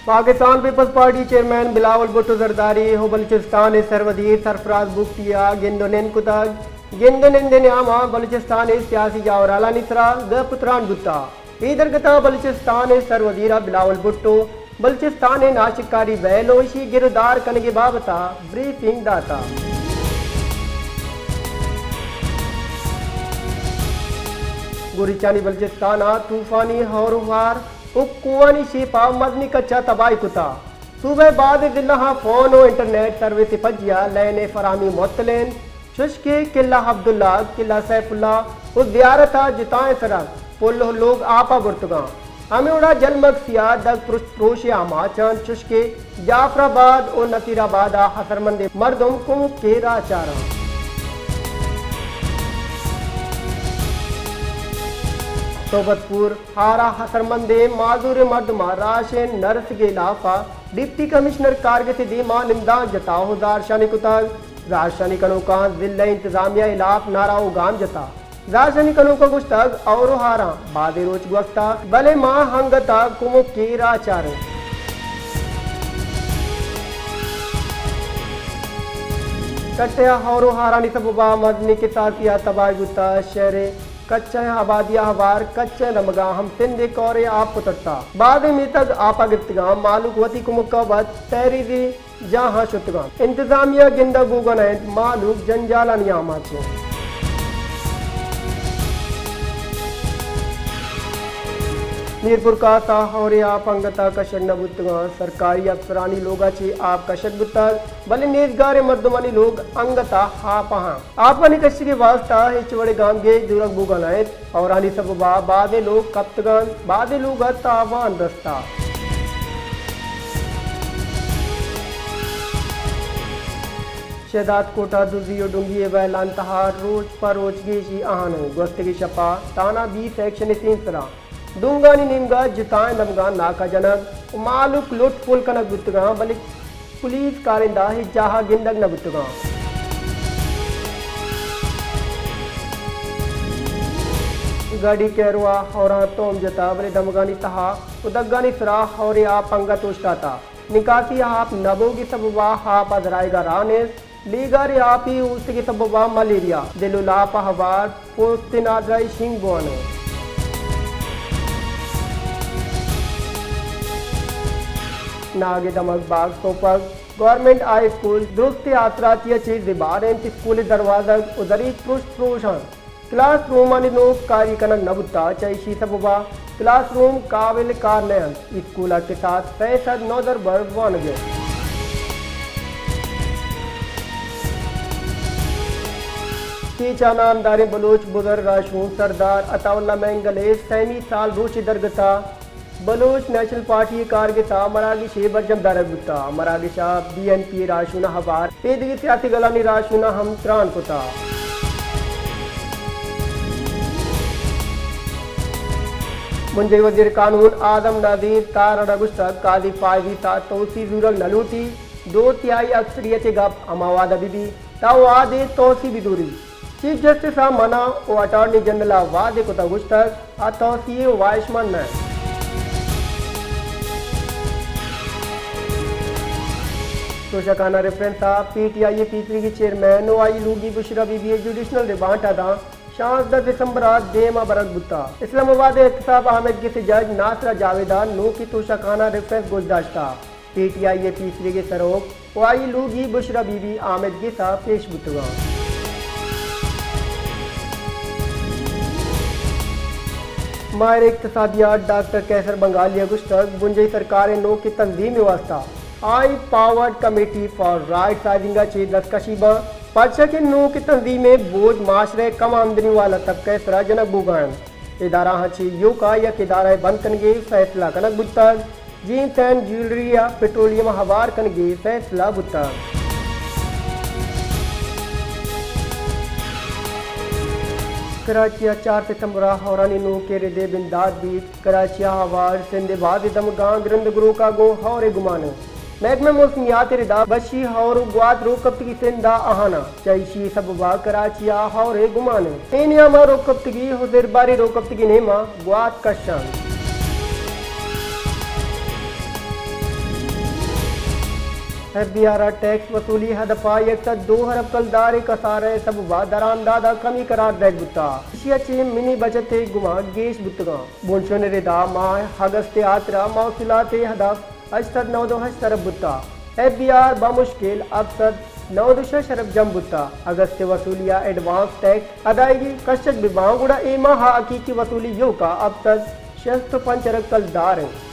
Pakistan Peoples Party chairman Bilawal Bhutto Zardari हो बलूचिस्तान सरवदीर सरफराज बुख्तिया गिंदोनेन कुतग गिंदोनेंदेन्यामा बलूचिस्तान सियासी जावराला निसरा ग पुत्रान गुत्ता इधर गता बलूचिस्तान सरवदीरा बिलावल भुट्टो बलूचिस्तान नाशिकारी वैलोशी गिरदार कनगे बाबता ब्रीफिंग दाता गुरिचानी बलूचिस्तान तूफानी हौरुहार कुआनी शिपा मदनी कच्चा तबाही कुता सुबह बाद दिल्ला फोन और इंटरनेट सर्विस पजिया लैने फरामी मोतलेन शुष्के किला अब्दुल्ला किला सैफुल्ला उस जियारत जिताए सरक पुल लोग आपा गुर्तगा हमें उड़ा जलमग सिया दग प्रोशे आमाचन शुष्के जाफराबाद और नसीराबाद हसरमंदे मर्दम को केरा चारा सोबतपुर हारा हसरमंदे माजूर मर्दमा राशन नर्स के इलाफा डिप्टी कमिश्नर कारगिल दीमा निंदा जताओ दारशानी कुतग राजशानी कनोका जिला इंतजामिया इलाफ नाराओ गाम जता राजशानी कनोका गुश्तग और हारा बादे रोच गुफ्ता भले माँ हंगता कुमो केरा चारे कट्या और हारा निसबा मदनी के साथिया तबाह गुता शहरे कच्चा आबादिया हवार कच्चे नमगा हम सिंधे कौरे आप पुतरता बाद में तक आपा गिफ्तगा मालूक वती कुमुक्कावत तहरीरी जहां शुतगा इंतजामिया गिंदा गुगन मालूक जंजाला नियामा छे मीरपुर का ताहौरे आप अंगता कशक नबुतगा सरकारी अफसरानी लोगा छे आप कशक बुतर भले नेजगारे मर्दमानी लोग अंगता हा पहा आप वाली कश्य के वास्ता हिचवड़े गांव गे दुरक बुगनायत और आनी सब बादे लोग कप्तगन बादे लोग तावान रस्ता शहदाद कोटा दुजियो डुंगी वैलान तहार रोज पर रोज गेशी आहानो गोस्त की शपा ताना 20 सेक्शन 3 सरा दुंगानी निमगा जिताए नमगा नाका जनक मालूक लुट पुल कनक बुतगा बल्कि पुलिस कारिंदा ही जहा गिंदक न बुतगा गाड़ी कैरवा और तोम जता बले दमगानी तहा उदगानी सरा और आप अंगा तोष्टाता निकासी आप नबोगी सबवा आप अजराएगा रानेस लीगारी आप ही उसकी सबवा मलेरिया दिलुलाप हवार पोस्तिनाद्राई सिंह बोने नागे दमक बाग सोपक गवर्नमेंट हाई स्कूल दुरुस्ती आसरातिया चीज दिबारें स्कूल दरवाजा उदरी प्रोषण क्लासरूम आणि लोग कार्य कनक नबुता चैशी सबवा क्लासरूम काबिल कारनयन स्कूल के साथ 65 नौदर वर्ग बन गए टीचा नामदारे बलोच बुजर राशू सरदार अताउल्ला मैंगले सैमी साल रूची दरगता बलोच नेशनल पार्टी कारगिता मरागी शे बरजम दारगुता मरागी शाह BNP राशुना हवार पेदगी सियासी गलानी राशुना हम त्रान कुता मुंजे वजीर कानून आदम नादीर तार अगुस्ता कादी फायदी ता तोसी जुरल नलूटी 2/3 अक्सरियत गप अमावाद बीबी तावादे तोसी बिदूरी चीफ जस्टिस मना ओ अटॉर्नी जनरल वादे कुता गुस्तक आ तोसी वाइसमन न तोशाखाना रेफरेंस PTI पीपली की चेयरमैन आई लूगी बुशरा बीबी जुडिशनल रिमांड अदा 10 दिसंबर देमा बरक बुता इस्लामाबाद एहतसाब अहमद के जज नासरा जावेदा नो की तोशाखाना रेफरेंस गुजदाश्ता PTI पीपली के सरोग आई लूगी बुशरा बीबी आमिद के साथ पेश बुतगा माहिर इक्तसादियात डॉक्टर कैसर बंगालिया गुश्तक बुंजई सरकार नो की तंजीम वास्ता हाई पावर्ड कमेटी फॉर राइट साइजिंगा चे दस्तकशीबा पादशाह के नो की तंजीमें बोझ माशरे कम आमदनी वाला तबका सराजनक बुगान इदारा हाँची यो का या इदारा बंद कनगे फैसला कनक बुतक जीन्स एंड ज्वेलरी या पेट्रोलियम हवार कनगे फैसला बुतक कराची 4 सितंबर हौरानी नो के रिदे बिंदाद बीच कराची हवार सिंधबाद दमगां ग्रंद गुरु का गो हौरे गुमाने महकमे मौसमियात रिदा बशी हौर गुआत रोकप्तगी सिंधा आहाना चैशी सबवा कराचिया हौरे गुमाने एनियामा रोकप्तगी हुजर बारी रोकप्तगी नेमा गुआत कशान FBI टैक्स वसूली हदफा 102 अरब कलदार कसारे सब दरामदादा कमी करार देख बुता एशिया चे मिनी बचत गुमा गेश बुतगा बोनशोन रिदा माह हगस्ते आतरा मौसुलाते हदफ 892 अरब बुता FBI बामुश्किल अबसद 9 अरब जम बुता अगस्त वसूलिया एडवांस टैक्स अदायगी कशक विभाग गुड़ा एमा हकीकी वसूली यो का अब तक 65 अरब कलदार हैं।